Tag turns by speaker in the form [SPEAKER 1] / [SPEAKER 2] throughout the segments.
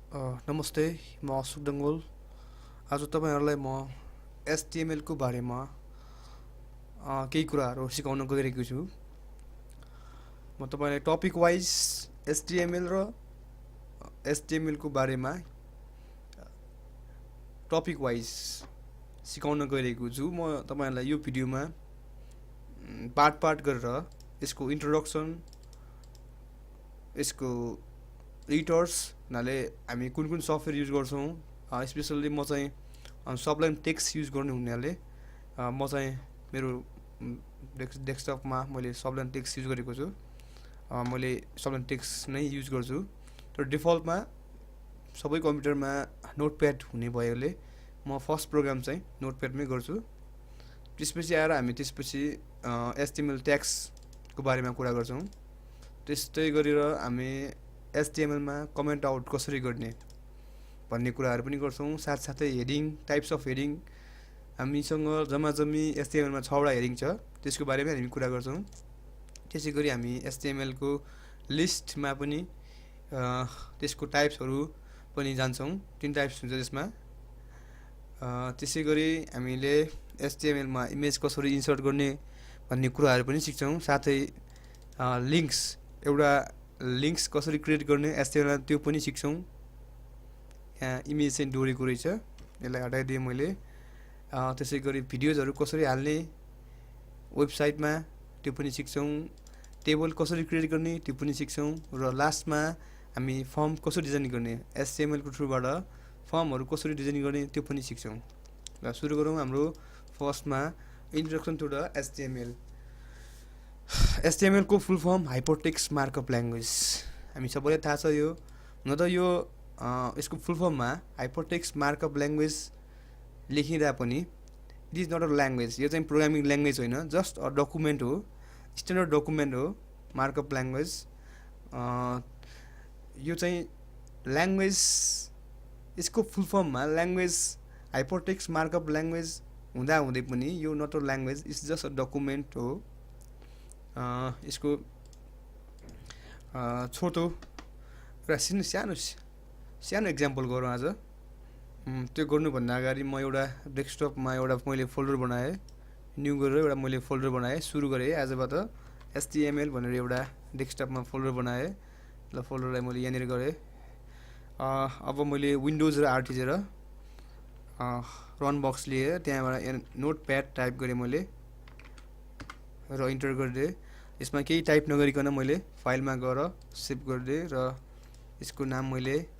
[SPEAKER 1] नमस्ते, म अशोक दङ्गोल। आज तपाईँहरूलाई म एचटिएमएलको बारेमा केही कुराहरू सिकाउन गइरहेको छु। म तपाईँलाई टपिक वाइज एचटिएमएल र एचटिएमएलको बारेमा टपिक वाइज सिकाउन गइरहेको छु। म तपाईँहरूलाई यो भिडियोमा पार्ट गरेर यसको इन्ट्रोडक्सन, यसको एडिटर्स हुनाले हामी कुन कुन सफ्टवेयर युज गर्छौँ, स्पेसल्ली म चाहिँ सबलाइन टेक्स्ट युज गर्ने हुनाले म चाहिँ मेरो डेस्कटपमा मैले सबलाइन टेक्स्ट युज गरेको छु। मैले सबलाइन टेक्स्ट नै युज गर्छु। तर डिफल्टमा सबै कम्प्युटरमा नोटप्याड हुने भएकोले म फर्स्ट प्रोग्राम चाहिँ नोटप्याडमै गर्छु। त्यसपछि आएर हामी एचटिएमएल ट्याग्सको बारेमा कुरा गर्छौँ। त्यस्तै गरेर हामी एचटिएमएलमा कमेन्ट आउट कसरी गर्ने भन्ने कुराहरू पनि गर्छौँ। साथसाथै हेडिङ, टाइप्स अफ हेडिङ, हामीसँग जम्मी एचटिएमएलमा 6वटा हेडिङ छ, त्यसको बारेमा हामी कुरा गर्छौँ। त्यसै गरी हामी एचटिएमएलको लिस्टमा पनि त्यसको टाइप्सहरू पनि जान्छौँ। 3 टाइप्स हुन्छ त्यसमा। त्यसै गरी हामीले एचटिएमएलमा इमेज कसरी इन्सर्ट गर्ने भन्ने कुराहरू पनि सिक्छौँ। साथै लिङ्क्स कसरी क्रिएट गर्ने एचटिएमएलमा त्यो पनि सिक्छौँ। यहाँ इमेज चाहिँ डोरेको रहेछ, यसलाई हटाइदिएँ मैले। त्यसै गरी भिडियोजहरू कसरी हाल्ने वेबसाइटमा त्यो पनि सिक्छौँ। टेबल कसरी क्रिएट गर्ने त्यो पनि सिक्छौँ। र लास्टमा हामी फर्म कसरी डिजाइन गर्ने, एचटिएमएलको थ्रुबाट फर्महरू कसरी डिजाइन गर्ने त्यो पनि सिक्छौँ। र सुरु गरौँ हाम्रो फर्स्टमा इन्ट्रोडक्सन टु द एचटिएमएल। एचटिएमएलको full form hypertext markup language. हामी सबैलाई थाहा छ यो। न त यो यसको फुल फर्ममा हाइपरटेक्स्ट मार्कअप ल्याङ्ग्वेज लेखिँदा पनि it is not a language. यो चाहिँ प्रोग्रामिङ ल्याङ्ग्वेज होइन, जस्ट अ डकुमेन्ट हो, स्ट्यान्डर्ड डकुमेन्ट हो मार्कअप ल्याङ्ग्वेज। यो चाहिँ ल्याङ्ग्वेज, यसको फुल फर्ममा ल्याङ्ग्वेज हाइपरटेक्स्ट मार्कअप ल्याङ्ग्वेज हुँदै पनि यो not a language, it's just a document हो। यसको छोटो र सानो एक्जाम्पल गरौँ आज। त्यो गर्नुभन्दा अगाडि म एउटा डेस्कटपमा मैले फोल्डर बनाएँ, न्यू गरेर एउटा मैले फोल्डर बनाएँ, सुरु गरेँ आजबाट एचटिएमएल भनेर एउटा डेस्कटपमा फोल्डर बनाएँ। ल, फोल्डरलाई मैले यहाँनिर गरेँ। अब मैले विन्डोज र आर थिचेर रन बक्स लिएर त्यहाँबाट नोटप्याड टाइप गरेँ मैले र इन्टर गरिदिएँ। यसमा केही टाइप नगरिकन मैले फाइलमा गएर सेभ गरिदिएँ र यसको नाम मैले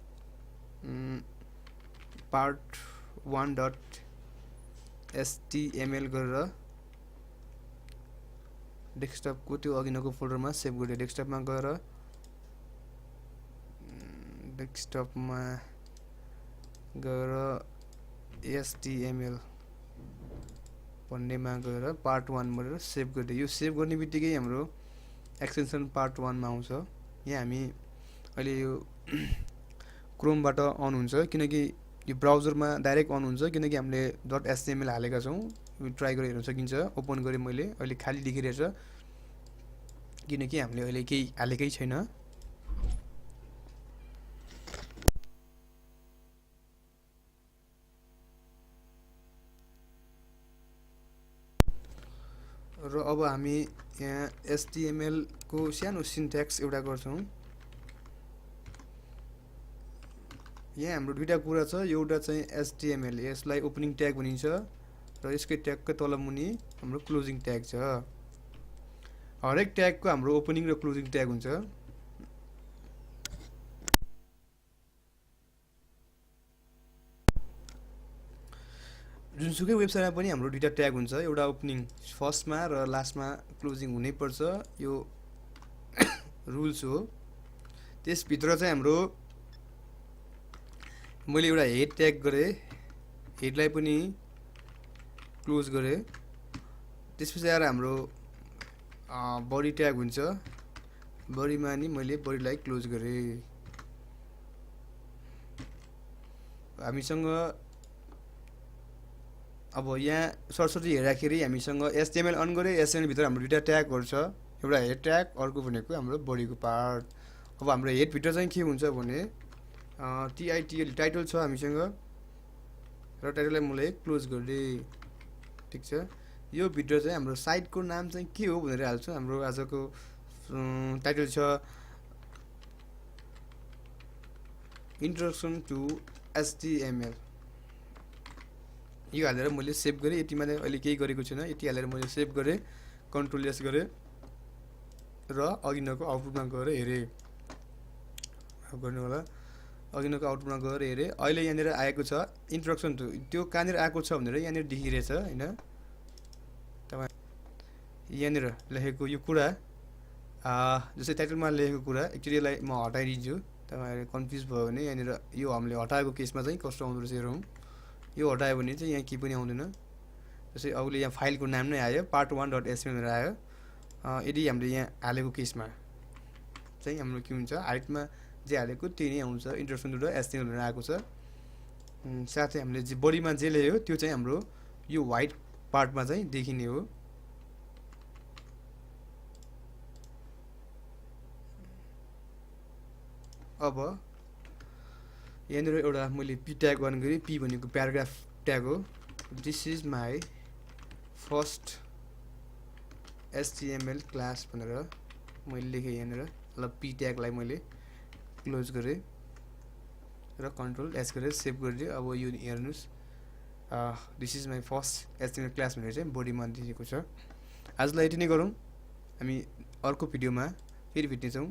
[SPEAKER 1] part1.html गरेर डेस्कटपको त्यो अघिनको फोल्डरमा सेभ गरिदिएँ। डेस्कटपमा गएर HTML भन्नेमा गएर part1 भनेर सेभ गरिदियो। यो सेभ गर्ने बित्तिकै हाम्रो एक्सटेन्सन part1 मा आउँछ। यहाँ हामी अहिले यो क्रोमबाट अन हुन्छ, किनकि यो ब्राउजरमा डाइरेक्ट अन हुन्छ, किनकि हामीले .html हालेका छौँ। ट्राई गरेर हेर्न सकिन्छ। ओपन गरेँ मैले, अहिले खाली देखिरहेछ किनकि हामीले अहिले केही हालेकै छैन। र अब हामी यहाँ एचटिएमएल को सानो सिन्ट्याक्स एउटा गर्छौँ। यहाँ हाम्रो दुईटा कुरा छ। एउटा चाहिँ एचटिएमएल, यसलाई ओपनिङ ट्याग भनिन्छ, र यसकै ट्यागकै तल मुनि हाम्रो क्लोजिङ ट्याग छ। हरेक ट्यागको हाम्रो ओपनिङ र क्लोजिङ ट्याग हुन्छ। जुनसुकै वेबसाइटमा पनि हाम्रो दुईटा ट्याग हुन्छ, एउटा ओपनिङ फर्स्टमा र लास्टमा क्लोजिङ हुनैपर्छ। यो रुल्स हो। त्यसभित्र चाहिँ हाम्रो मैले एउटा हेड ट्याग गरेँ, हेडलाई पनि क्लोज गरेँ। त्यसपछि आएर हाम्रो बडी ट्याग हुन्छ, बडीमा नि मैले बडीलाई क्लोज गरेँ। हामीसँग अब यहाँ सरस्वती हेर्दाखेरि हामीसँग एचटिएमएल अन गरे, एचटिएमएल भित्र हाम्रो दुईटा ट्यागहरू छ, एउटा हेड ट्याग, अर्को भनेको हाम्रो बडीको पार्ट। अब हाम्रो हेड भित्र चाहिँ के हुन्छ भने टिआइटिएल टाइटल छ हामीसँग र टाइटललाई मैले क्लोज गरिदिएँ। ठिक छ, यो भिडियो चाहिँ हाम्रो साइटको नाम चाहिँ के हो भनेर हाल्छु। हाम्रो आजको टाइटल छ इन्ट्रोडक्सन टु एचटिएमएल। यो हालेर मैले सेभ गरेँ। यतिमा नै अहिले केही गरेको छैन। यति हालेर मैले सेभ गरेँ, कन्ट्रोल एस गरेँ र अघिनको आउटपुटमा गएर हेरेँ। गर्नु होला, अघिनको आउटपुटमा गएर हेरेँ। अहिले यहाँनिर आएको छ इन्ट्रोडक्सन टु, त्यो कहाँनिर आएको छ भनेर यहाँनिर देखिरहेछ होइन। तपाईँ यहाँनिर लेखेको यो कुरा जस्तै टाइटलमा लेखेको कुरा एक्चुअली यसलाई म हटाइदिन्छु। तपाईँहरू कन्फ्युज भयो भने यहाँनिर यो हामीले हटाएको केसमा चाहिँ कस्तो आउँदो रहेछ हेरौँ। यो हटायो भने चाहिँ यहाँ केही पनि आउँदैन। जस्तै अघिले यहाँ फाइलको नाम नै आयो part1.html भनेर आयो। यदि हामीले यहाँ हालेको केसमा चाहिँ हाम्रो के हुन्छ, हाइटमा जे हालेको त्यही नै आउँछ, इन्ट्रोडक्सन टु एचटिएमएल भनेर आएको छ। साथै हामीले जे बडीमा जे लेख्यो त्यो चाहिँ हाम्रो यो व्हाइट पार्टमा चाहिँ देखिने हो। अब यहाँनिर एउटा मैले पी ट्याग वान गरेँ। पी भनेको प्याराग्राफ ट्याग हो। This is my first HTML class भनेर मैले लेखेँ यहाँनिर। ल पी ट्यागलाई मैले क्लोज गरेँ र कन्ट्रोल एस गरेर सेभ गरिदिएँ। अब यो हेर्नुहोस्, this is my first HTML class भनेर चाहिँ बडीमा दिएको छ। आजलाई यति नै गरौँ, हामी अर्को भिडियोमा फेरि भेट्नेछौँ।